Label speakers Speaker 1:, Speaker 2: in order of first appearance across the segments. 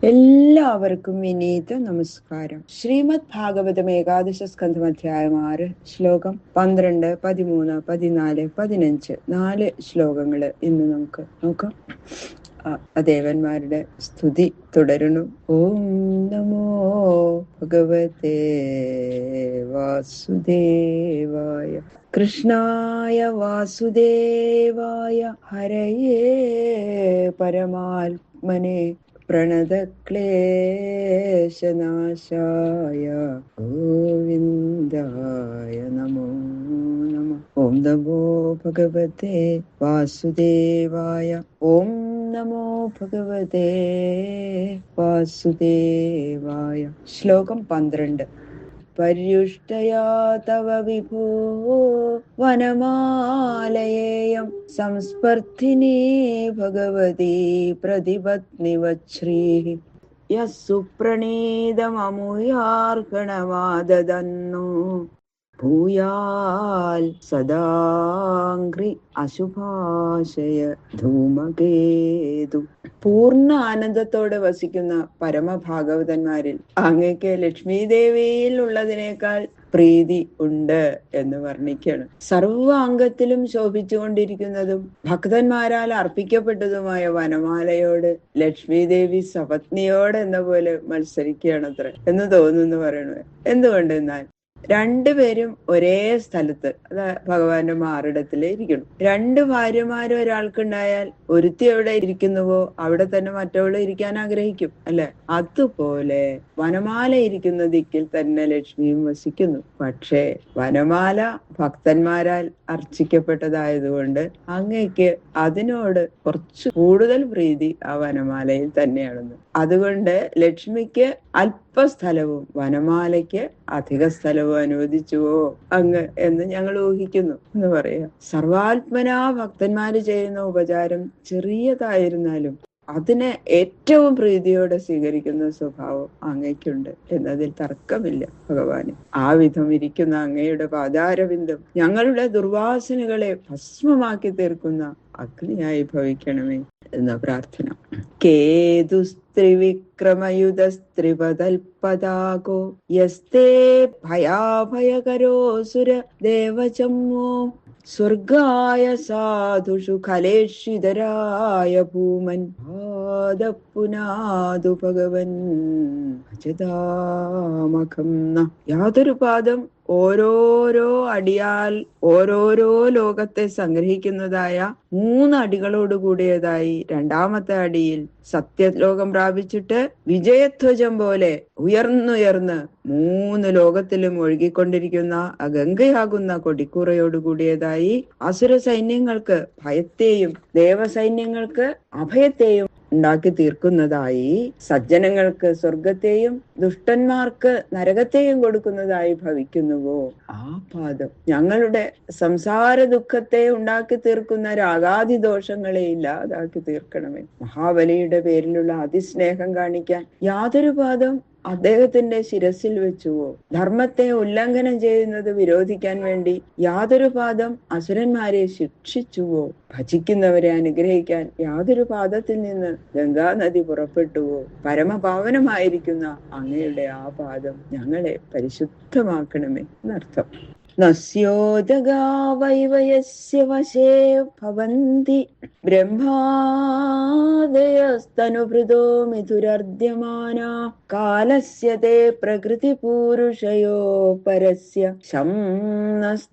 Speaker 1: എല്ലാവർക്കും വിനീത നമസ്കാരം. ശ്രീമദ് ഭാഗവതം ഏകാദശ സ്കന്ധം അധ്യായം 6, ശ്ലോകം 12, 13, 14, 15 4 ശ്ലോകങ്ങള് ഇന്ന് നമുക്ക് നോക്കാം. ദേവന്മാരുടെ സ്തുതി തുടരുന്നു. ഓം നമോ ഭഗവതേ വാസുദേവായ കൃഷ്ണായ വാസുദേവായ ഹരയേ പരമാത്മനെ പ്രണതക്ലേശനാശായ ഗോവിന്ദായ നമോ നമഃ. ഓം നമോ ഭഗവതേ വാസുദേവായ. ഓം നമോ ഭഗവതേ വാസുദേവായ. ശ്ലോകം 12. പര്യുഷ്ടയാ തവ വിഭോ വനമാലയേയം സംസ്പർദ്ധിനി ഭഗവതി പ്രതിപത്നിവച്ഛ്രീഃ യഃ സുപ്രണീതമമുയാർഹണമാദദന്നോ ഭൂയാൽ സദാംഘ്രി അശുഭാശയ ധൂമകേതു. പൂർണ്ണ ആനന്ദത്തോടെ വസിക്കുന്ന പരമഭാഗവതന്മാരിൽ അങ്ങേക്ക് ലക്ഷ്മി ദേവിയിൽ ഉള്ളതിനേക്കാൾ പ്രീതി ഉണ്ട് എന്ന് വർണ്ണിക്കണം. സർവ അംഗത്തിലും ശോഭിച്ചുകൊണ്ടിരിക്കുന്നതും ഭക്തന്മാരാൽ അർപ്പിക്കപ്പെട്ടതുമായ വനമാലയോട് ലക്ഷ്മി ദേവി സപത്നിയോട് എന്ന പോലെ മത്സരിക്കുകയാണത്ര എന്ന് തോന്നുന്നു പറയണത്. എന്തുകൊണ്ടെന്നാൽ രണ്ടുപേരും ഒരേ സ്ഥലത്ത്, ഭഗവാന്റെ മാറിടത്തില് ഇരിക്കണം. 2 ഭാര്യമാര് ഒരാൾക്കുണ്ടായാൽ ഒരുത്തി എവിടെ ഇരിക്കുന്നുവോ അവിടെ തന്നെ മറ്റവള് ഇരിക്കാൻ ആഗ്രഹിക്കും, അല്ലെ? അതുപോലെ വനമാല ഇരിക്കുന്ന ദിക്കിൽ തന്നെ ലക്ഷ്മിയും വസിക്കുന്നു. പക്ഷേ വനമാല ഭക്തന്മാരാൽ അർച്ചിക്കപ്പെട്ടതായതുകൊണ്ട് അങ്ങേക്ക് അതിനോട് കുറച്ച് കൂടുതൽ പ്രീതി ആ വനമാലയിൽ തന്നെയാണെന്ന്. അതുകൊണ്ട് ലക്ഷ്മിക്ക് അല്പസ്ഥലവും വനമാലയ്ക്ക് അധിക സ്ഥലവും അനുവദിച്ചുവോ അങ്ങ് എന്ന് ഞങ്ങൾ ഊഹിക്കുന്നു എന്ന് പറയാം. സർവാത്മനാ ഭക്തന്മാര് ചെയ്യുന്ന ഉപചാരം ചെറിയതായിരുന്നാലും അതിനെ ഏറ്റവും പ്രീതിയോടെ സ്വീകരിക്കുന്ന സ്വഭാവം അങ്ങയ്ക്കുണ്ട് എന്നതിൽ തർക്കമില്ല ഭഗവാന്. ആ വിധം ഇരിക്കുന്ന അങ്ങയുടെ പാദാരവിന്ദം ഞങ്ങളുടെ ദുർവാസനകളെ ഭസ്മമാക്കി തീർക്കുന്ന അഗ്നിയായി ഭവിക്കണമേ എന്ന പ്രാർത്ഥന. കേതുസ്ത്രിവിക്രമയുധസ്ത്രിപതൽപതാകോ യസ്തേ ഭയാഭയകരോസുര ദേവചമ്മോ സ്വർഗായ സാധുഷു ഖലേഷിതരായ ഭൂമൻ പാദപുനാദു ഭഗവൻ ഭജതാമഖം ന. യാതൊരു പാദം ഓരോരോ അടിയാൽ ഓരോരോ ലോകത്തെ സംഗ്രഹിക്കുന്നതായ 3 അടികളോട് കൂടിയതായി രണ്ടാമത്തെ അടിയിൽ സത്യലോകം പ്രാപിച്ചിട്ട് വിജയധ്വജം പോലെ ഉയർന്നുയർന്ന് 3 ലോകത്തിലും ഒഴുകിക്കൊണ്ടിരിക്കുന്ന ഗംഗയാകുന്ന കൊടിക്കൂറയോട് കൂടിയതായി അസുര സൈന്യങ്ങൾക്ക് ഭയത്തെയും ദേവസൈന്യങ്ങൾക്ക് അഭയത്തെയും ഉണ്ടാക്കി തീർക്കുന്നതായി, സജ്ജനങ്ങൾക്ക് സ്വർഗത്തെയും ദുഷ്ടന്മാർക്ക് നരകത്തെയും കൊടുക്കുന്നതായി ഭവിക്കുന്നുവോ ആ പാദം ഞങ്ങളുടെ സംസാര ദുഃഖത്തെ ഉണ്ടാക്കി തീർക്കുന്ന രാഗാദി ദോഷങ്ങളെ ഇല്ലാതാക്കി തീർക്കണമേ. മഹാബലിയുടെ പേരിലുള്ള അതിസ്നേഹം കാണിക്കാൻ യാതൊരു പാദം അദ്ദേഹത്തിന്റെ ശിരസിൽ വെച്ചുവോ? ധർമ്മത്തെ ഉല്ലംഘനം ചെയ്യുന്നത് വിരോധിക്കാൻ വേണ്ടി യാതൊരു പാദം അസുരന്മാരെ ശിക്ഷിച്ചുവോ? ഭജിക്കുന്നവരെ അനുഗ്രഹിക്കാൻ യാതൊരു പാദത്തിൽ നിന്ന് ഗംഗാ നദി പുറപ്പെട്ടുവോ? പരമപാവനമായിരിക്കുന്ന അങ്ങയുടെ ആ പാദം ഞങ്ങളെ പരിശുദ്ധമാക്കണമേ എന്നർത്ഥം. നസ്യോദഗാവൈവയസ്യ വശേ ഭവന്തി ബ്രഹ്മാദയസ്തനുഭൃതോ മിഥുരർദ്യമാനാ കാലസ്യ തേ പ്രകൃതിപൂരുഷയോ പരസ്യ ശംനസ്തനോതു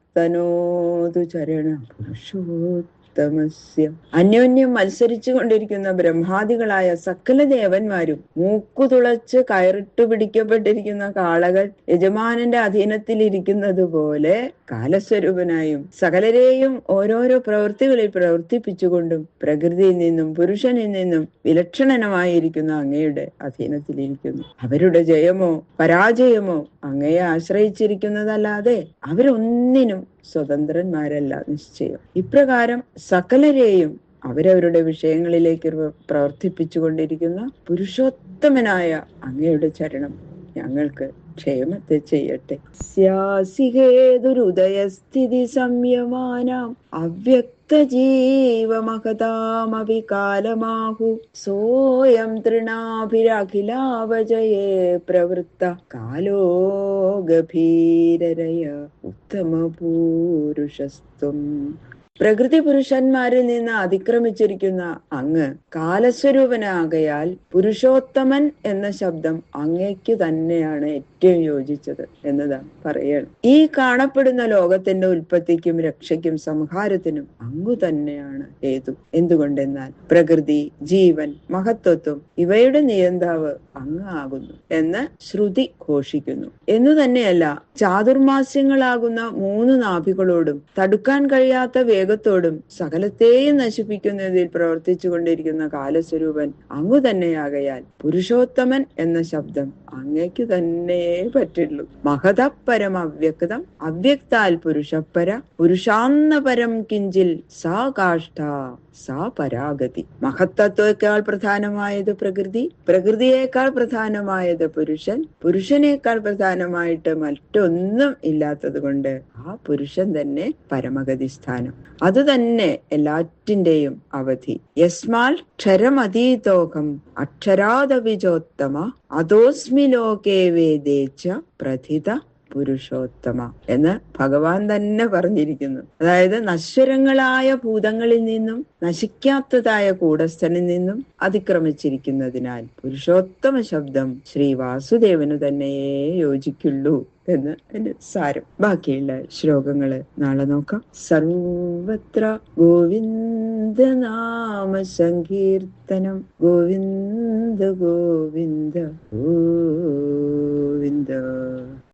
Speaker 1: ചരണ പുരുഷോത്തമസ്യ. അന്യോന്യം മത്സരിച്ചു കൊണ്ടിരിക്കുന്ന ബ്രഹ്മാദികളായ സകല ദേവന്മാരും മൂക്കുതുളച്ച് കയറിട്ടു പിടിക്കപ്പെട്ടിരിക്കുന്ന കാളകൾ യജമാനന്റെ അധീനത്തിൽ ഇരിക്കുന്നത് പോലെ കാലസ്വരൂപനായും സകലരെയും ഓരോരോ പ്രവൃത്തികളിൽ പ്രവർത്തിപ്പിച്ചുകൊണ്ടും പ്രകൃതിയിൽ നിന്നും പുരുഷനിൽ നിന്നും വിലക്ഷണമായിരിക്കുന്ന അങ്ങയുടെ അധീനത്തിലിരിക്കുന്നു. അവരുടെ ജയമോ പരാജയമോ അങ്ങയെ ആശ്രയിച്ചിരിക്കുന്നതല്ലാതെ അവരൊന്നിനും സ്വതന്ത്രന്മാരല്ല നിശ്ചയം. ഇപ്രകാരം സകലരെയും അവരവരുടെ വിഷയങ്ങളിലേക്ക് പ്രവർത്തിപ്പിച്ചുകൊണ്ടിരിക്കുന്ന പുരുഷോത്തമനായ അങ്ങയുടെ ചരണം ഞങ്ങൾക്ക് ക്ഷേമത്തെ ചെയ്യട്ടെ. സ്യാസിഹേതുരുദയസ്ഥിതി സംയമാനാം അവ്യക്ത മുക്തജീവമഹതാമപി കാലമാഹു സോയം തൃണാഭിരഖിലാവജയേ പ്രവൃത്ത കാലോ ഗഭീരരയ ഉത്തമപൂരുഷസ്ത്വം. പ്രകൃതി പുരുഷന്മാരിൽ നിന്ന് അതിക്രമിച്ചിരിക്കുന്ന അങ്ങ് കാലസ്വരൂപനാകയാൽ പുരുഷോത്തമൻ എന്ന ശബ്ദം അങ്ങയ്ക്ക് തന്നെയാണ് ഏറ്റവും യോജിച്ചത് എന്നതാണ് പറയണം. ഈ കാണപ്പെടുന്ന ലോകത്തിന്റെ ഉൽപ്പത്തിക്കും രക്ഷയ്ക്കും സംഹാരത്തിനും അങ്ങു തന്നെയാണ് ഹേതു. എന്തുകൊണ്ടെന്നാൽ പ്രകൃതി, ജീവൻ, മഹത്വത്വം ഇവയുടെ നിയന്താവ് അങ്ങ് ആകുന്നു എന്ന് ശ്രുതി ഘോഷിക്കുന്നു. എന്നു തന്നെയല്ല, ചാതുർമാസ്യങ്ങളാകുന്ന 3 നാഭികളോടും തടുക്കാൻ കഴിയാത്ത വേഗത്തോടും സകലത്തെയും നശിപ്പിക്കുന്നതിൽ പ്രവർത്തിച്ചു കൊണ്ടിരിക്കുന്ന കാലസ്വരൂപൻ അങ്ങു തന്നെയാകയാൽ പുരുഷോത്തമൻ എന്ന ശബ്ദം അങ്ങയ്ക്ക് തന്നെ പറ്റുള്ളൂ. മഹതപരം അവ്യക്തം അവ്യക്താൽ പുരുഷപര പുരുഷാന്നപരം കിഞ്ചിൽ സാ കാഷ്ഠ സാ പരാഗതി. മഹത്തത്വത്തെക്കാൾ പ്രധാനമായത് പ്രകൃതി, പ്രകൃതിയേക്കാൾ പ്രധാനമായത് പുരുഷൻ, പുരുഷനേക്കാൾ പ്രധാനമായിട്ട് മറ്റൊന്നും ഇല്ലാത്തത് കൊണ്ട് ആ പുരുഷൻ തന്നെ പരമഗതി സ്ഥാനം. അത് തന്നെ എല്ലാറ്റിന്റെയും അവധി. യസ്മാൽ ക്ഷരമതീതോകം അക്ഷരാദവിജോത്തമ അതോസ്മി ലോകേ വേദേച്ച പ്രഥിത പുരുഷോത്തമ എന്ന് ഭഗവാൻ തന്നെ പറഞ്ഞിരിക്കുന്നു. അതായത് നശ്വരങ്ങളായ ഭൂതങ്ങളിൽ നിന്നും നശിക്കാത്തതായ കൂടസ്ഥനിൽ നിന്നും അതിക്രമിച്ചിരിക്കുന്നതിനാൽ പുരുഷോത്തമ ശബ്ദം ശ്രീ വാസുദേവന് തന്നെയേ യോജിക്കുള്ളൂ എന്ന് അതിന്റെ സാരം. ബാക്കിയുള്ള ശ്ലോകങ്ങള് നാളെ നോക്കാം. സർവത്ര ഗോവിന്ദ നാമ സങ്കീർത്തനം ഗോവിന്ദ ഗോവിന്ദ ഗോവിന്ദ.